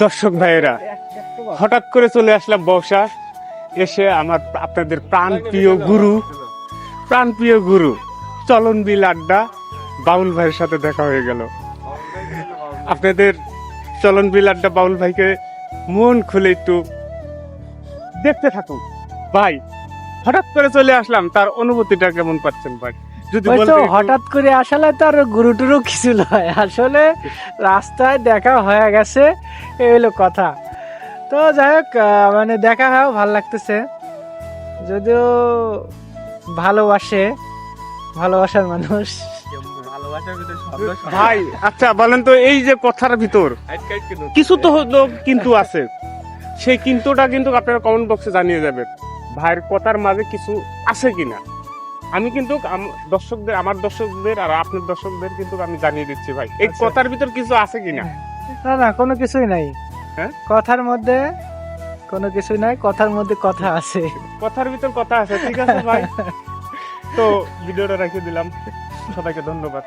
দর্শক ভাইয়েরা, হঠাৎ করে চলে আসলাম বর্ষা, এসে আমার আপনাদের প্রাণপ্রিয় গুরু চলন বিল আড্ডা বাউল ভাইয়ের সাথে দেখা হয়ে গেল। আপনাদের চলন বিল আড্ডা বাউল ভাইকে মন খুলে একটু দেখতে থাকুন। ভাই, হঠাৎ করে চলে আসলাম, তার অনুভূতিটা কেমন পাচ্ছেন ভাই? যদি ওই তো বলতেন একটু। হঠাৎ করে আসলে তো আর গুরু টুরু কিছু নয়, আসলে রাস্তায় দেখা হয়ে গেছে, এই হলো কথা। তো যাই হোক, মানে দেখা হয় ভালো লাগতেছে, যদিও ভালোবাসার মানুষ। ভাই আচ্ছা বলেন তো, এই যে কথার ভিতর কিছু তো হলো কিন্তু আছে, সেই কিন্তুটা কিন্তু আপনারা কমেন্ট বক্সে জানিয়ে যাবেন ভাইয়ের কথার মাঝে কিছু আছে কিনা। আমি কিন্তু আমার দর্শকদের আর আপনার দর্শকদের কিন্তু আমি জানিয়ে দিচ্ছি ভাই, এই আচ্ছা। কথার ভিতর কিছু আছে কিনা। না না, কোনো কিছুই নাই। হ্যাঁ? কথার মধ্যে কোনো কিছুই নাই, কথার মধ্যে কথা আছে। কথার ভিতর কথা আছে, ঠিক আছে ভাই। তো ভিডিওটা রেখে দিলাম, সবাইকে ধন্যবাদ।